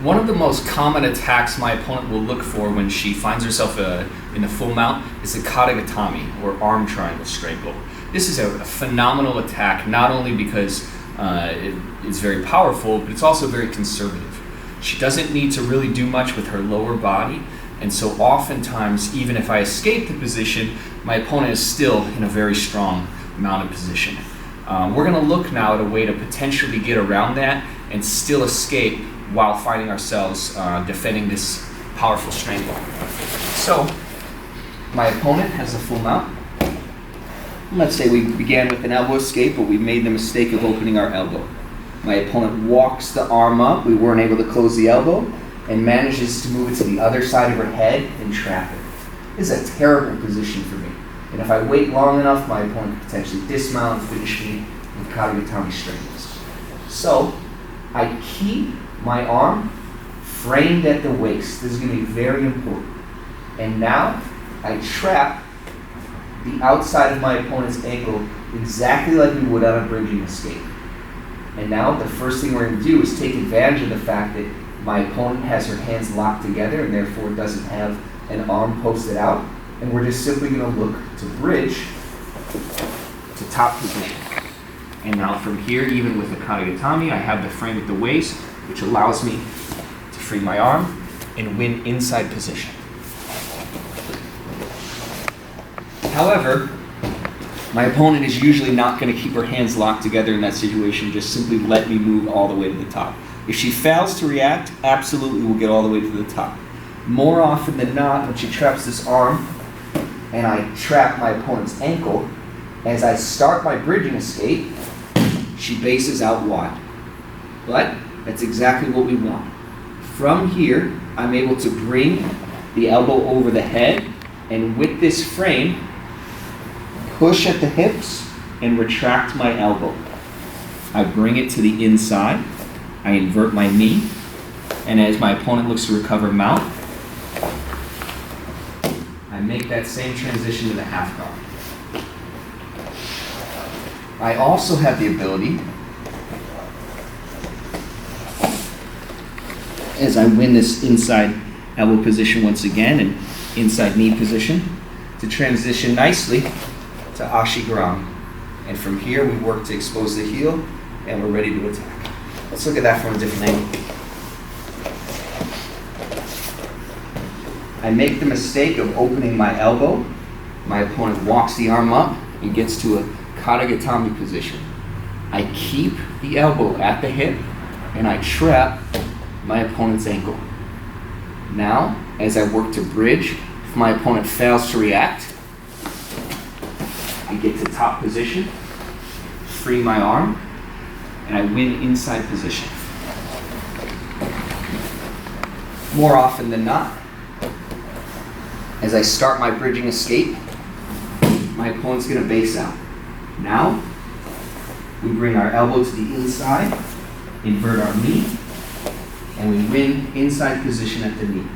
One of the most common attacks my opponent will look for when she finds herself in a full mount is the Kata Gatame, or arm triangle strangle. This is a phenomenal attack, not only because it is very powerful, but it's also very conservative. She doesn't need to really do much with her lower body, and so oftentimes, even if I escape the position, my opponent is still in a very strong mounted position. We're going to look now at a way to potentially get around that and still escape while finding ourselves defending this powerful strangle. So, my opponent has a full mount. Let's say we began with an elbow escape, but we made the mistake of opening our elbow. My opponent walks the arm up, we weren't able to close the elbow, and manages to move it to the other side of her head and trap it. This is a terrible position for me. And if I wait long enough, my opponent could potentially dismount and finish me with Kata Gatame strangles. So, I keep my arm framed at the waist. This is going to be very important. And now, I trap the outside of my opponent's ankle exactly like we would on a bridging escape. And now, the first thing we're going to do is take advantage of the fact that my opponent has her hands locked together and therefore doesn't have an arm posted out. And we're just simply going to look to bridge to top position. And now from here, even with the Kata Gatame, I have the frame at the waist, which allows me to free my arm and win inside position. However, my opponent is usually not going to keep her hands locked together in that situation, just simply let me move all the way to the top. If she fails to react, absolutely we'll get all the way to the top. More often than not, when she traps this arm, and I trap my opponent's ankle, as I start my bridging escape, she bases out wide. But that's exactly what we want. From here, I'm able to bring the elbow over the head, and with this frame, push at the hips and retract my elbow. I bring it to the inside, I invert my knee, and as my opponent looks to recover mount, I make that same transition to the half guard. I also have the ability, as I win this inside elbow position once again and inside knee position, to transition nicely to ashigarami. And from here we work to expose the heel and we're ready to attack. Let's look at that from a different angle. I make the mistake of opening my elbow. My opponent walks the arm up and gets to a Kata Gatame position. I keep the elbow at the hip and I trap my opponent's ankle. Now, as I work to bridge, if my opponent fails to react, I get to top position, free my arm, and I win inside position. More often than not, as I start my bridging escape, my opponent's going to base out. Now, we bring our elbow to the inside, invert our knee, and we win inside position at the knee.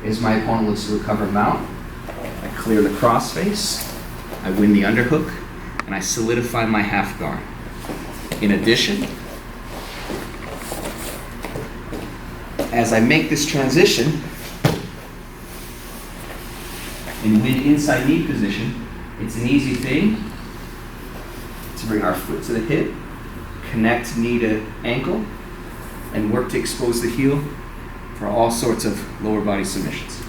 As my opponent looks to recover mount, I clear the crossface, I win the underhook, and I solidify my half guard. In addition, as I make this transition and win inside knee position, it's an easy thing to bring our foot to the hip, connect knee to ankle, and work to expose the heel for all sorts of lower body submissions.